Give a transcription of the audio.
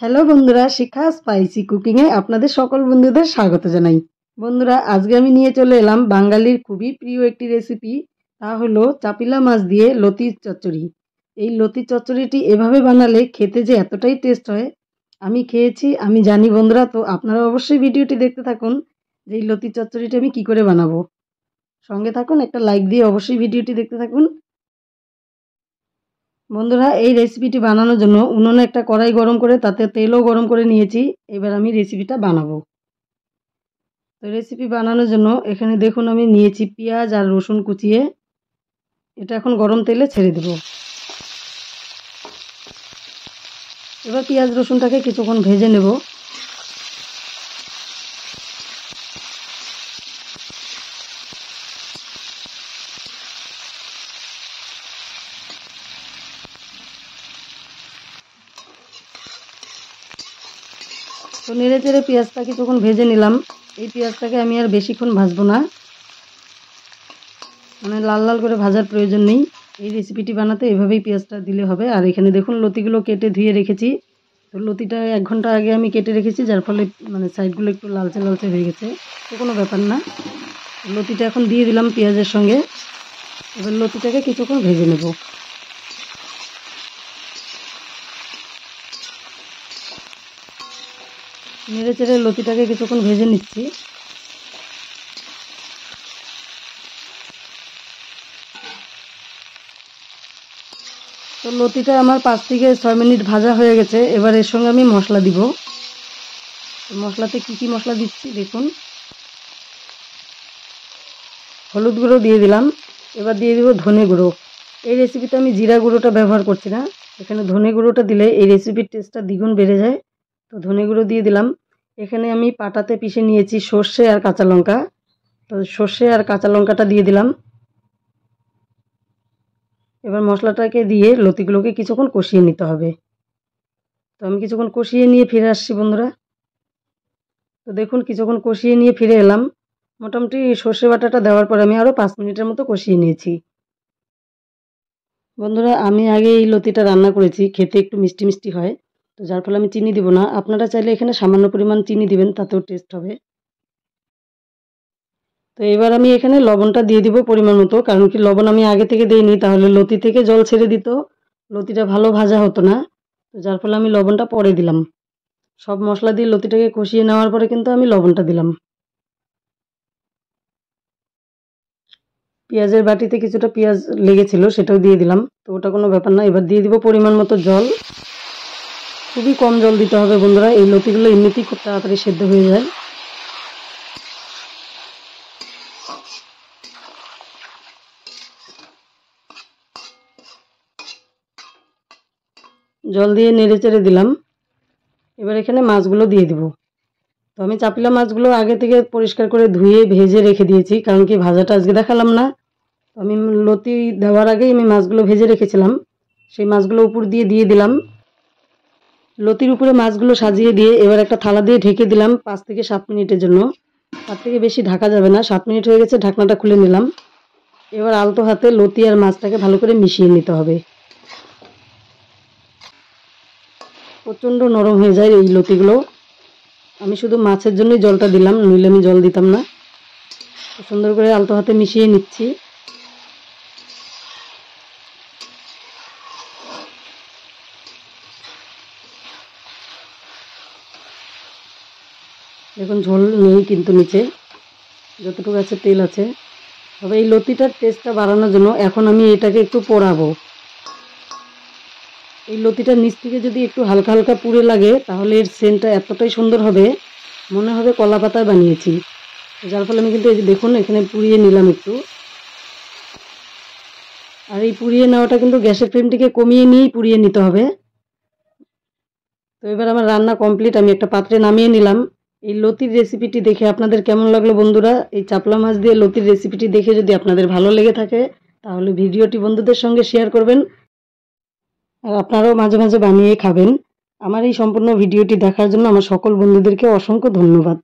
Hello বন্ধুরা, শিখা spicy কুকিংয়ে আপনাদের সকল বন্ধুদের স্বাগত জানাই। বন্ধুরা, আজকে আমি নিয়ে চলে এলাম বাঙালির খুবই প্রিয় একটি রেসিপি। তা হলো চাপিলা মাছ দিয়ে লতির চচ্চড়ি। এই লতির চচ্চড়িটি এভাবে বানালে খেতে যে এতটাই টেস্ট হয়, আমি খেয়েছি, আমি জানি বন্ধুরা। তো আপনারা অবশ্যই ভিডিওটি দেখতে থাকুন যে এই লতির চচ্চড়িটি আমি কী করে বানাবো। সঙ্গে থাকুন, একটা লাইক দিয়ে অবশ্যই ভিডিওটি দেখতে থাকুন। বন্ধুরা, এই রেসিপিটি বানানোর জন্য উনুনে একটা কড়াই গরম করে তাতে তেলও গরম করে নিয়েছি। এবার আমি রেসিপিটা বানাবো। তো রেসিপি বানানোর জন্য এখানে দেখুন আমি নিয়েছি পেঁয়াজ আর রসুন কুচিয়ে। এটা এখন গরম তেলে ছেড়ে দেব। এবার পেঁয়াজ রসুনটাকে কিছুক্ষণ ভেজে নেব। তো নেড়ে চেড়ে পেঁয়াজটা কিছুক্ষণ ভেজে নিলাম। এই পেঁয়াজটাকে আমি আর বেশিক্ষণ ভাজবো না, মানে লাল লাল করে ভাজার প্রয়োজন নেই। এই রেসিপিটি বানাতে এভাবেই পেঁয়াজটা দিলে হবে। আর এখানে দেখুন লতিগুলো কেটে ধুয়ে রেখেছি। তো লতিটা 1 ঘন্টা আগে আমি কেটে রেখেছি, যার ফলে মানে সাইডগুলো একটু লালচে লালচে হয়ে গেছে। তো কোনো ব্যাপার না। লতিটা এখন দিয়ে দিলাম পেঁয়াজের সঙ্গে। এবার লতিটাকে কিছুক্ষণ ভেজে নেব। নেড়ে চেড়ে লতিটাকে কিছুক্ষণ ভেজে নিচ্ছি। তো লতিটা আমার 5 থেকে 6 মিনিট ভাজা হয়ে গেছে। এবার এর সঙ্গে আমি মশলা দিব। মশলাতে কি কি মশলা দিচ্ছি দেখুন। হলুদ গুঁড়ো দিয়ে দিলাম। এবার দিয়ে দিব ধনে গুঁড়ো। এই রেসিপিতে আমি জিরা গুঁড়োটা ব্যবহার করছি না, এখানে ধনে গুঁড়োটা দিলে এই রেসিপির টেস্টটা দ্বিগুণ বেড়ে যায়। তো ধনে গুঁড়ো দিয়ে দিলাম। এখানে আমি পাটাতে পিষে নিয়েছি সর্ষে আর কাঁচা লঙ্কা। তো সর্ষে আর কাঁচা লঙ্কাটা দিয়ে দিলাম। এবার মশলাটাকে দিয়ে লতিগুলোকে কিছুক্ষণ কষিয়ে নিতে হবে। তো আমি কিছুক্ষণ কষিয়ে নিয়ে ফিরে আসছি বন্ধুরা। তো দেখুন কিছুক্ষণ কষিয়ে নিয়ে ফিরে এলাম। মোটামুটি সর্ষে বাটাটা দেওয়ার পর আমি আরও 5 মিনিটের মতো কষিয়ে নিয়েছি। বন্ধুরা, আমি আগে এই লতিটা রান্না করেছি, খেতে একটু মিষ্টি মিষ্টি হয়। তো যার ফলে আমি চিনি দিব না। আপনারা চাইলে এখানে সামান্য পরিমাণ চিনি দিবেন, তাতেও টেস্ট হবে। তো এবার আমি এখানে লবণটা দিয়ে দিব পরিমাণ মতো, কারণ কি লবণ আমি আগে থেকে দিইনি, তাহলে লতি থেকে জল ছেড়ে দিত, লতিটা ভালো ভাজা হতো না। তো যার ফলে আমি লবণটা পরে দিলাম। সব মশলা দিয়ে লতিটাকে কষিয়ে নেওয়ার পরে কিন্তু আমি লবণটা দিলাম। পেঁয়াজের বাটিতে কিছুটা পেঁয়াজ লেগেছিল, সেটাও দিয়ে দিলাম। তো ওটা কোনো ব্যাপার না। এবার দিয়ে দিব পরিমাণ মতো জল। খুবই কম জল দিতে হবে বন্ধুরা, এই লতিগুলো এমনিতেই খুব তাড়াতাড়ি সেদ্ধ হয়ে যায়। জল দিয়ে নেড়ে চেড়ে দিলাম। এবার এখানে মাছগুলো দিয়ে দিব। তো আমি চাপিলা মাছগুলো আগে থেকে পরিষ্কার করে ধুয়ে ভেজে রেখে দিয়েছি, কারণ কি ভাজাটা আজকে দেখালাম না। তো আমি লতি দেওয়ার আগেই আমি মাছগুলো ভেজে রেখেছিলাম, সেই মাছগুলো উপর দিয়ে দিয়ে দিলাম। লতির উপরে মাছগুলো সাজিয়ে দিয়ে এবার একটা থালা দিয়ে ঢেকে দিলাম 5 থেকে 7 মিনিটের জন্য। তার থেকে বেশি ঢাকা যাবে না। 7 মিনিট হয়ে গেছে, ঢাকনাটা খুলে নিলাম। এবার আলতো হাতে লতি আর মাছটাকে ভালো করে মিশিয়ে নিতে হবে। প্রচণ্ড নরম হয়ে যায় এই লতিগুলো। আমি শুধু মাছের জন্যই জলটা দিলাম, নইলে আমি জল দিতাম না। সুন্দর করে আলতো হাতে মিশিয়ে নিচ্ছি। দেখুন ঝোল নেই কিন্তু নিচে, যতটুকু আছে তেল আছে। তবে এই লতিটার টেস্টটা বাড়ানোর জন্য এখন আমি এটাকে একটু পোড়াবো। এই লতিটার নিচ থেকে যদি একটু হালকা হালকা পুড়ে লাগে, তাহলে এর সেন্টটা এতটাই সুন্দর হবে, মনে হবে কলা পাতায় বানিয়েছি। যার ফলে আমি কিন্তু এই যে দেখুন এখানে পুড়িয়ে নিলাম একটু। আর এই পুড়িয়ে নেওয়াটা কিন্তু গ্যাসের ফ্লেমটিকে কমিয়ে নিয়েই পুড়িয়ে নিতে হবে। তো এবার আমার রান্না কমপ্লিট, আমি একটা পাত্রে নামিয়ে নিলাম। এই লতির রেসিপিটি দেখে আপনাদের কেমন লাগলো বন্ধুরা? এই চাপলা মাছ দিয়ে লতির রেসিপিটি দেখে যদি আপনাদের ভালো লেগে থাকে, তাহলে ভিডিওটি বন্ধুদের সঙ্গে শেয়ার করবেন। আর আপনারাও মাঝে মাঝে বানিয়ে খাবেন। আমার এই সম্পূর্ণ ভিডিওটি দেখার জন্য আমার সকল বন্ধুদেরকে অসংখ্য ধন্যবাদ।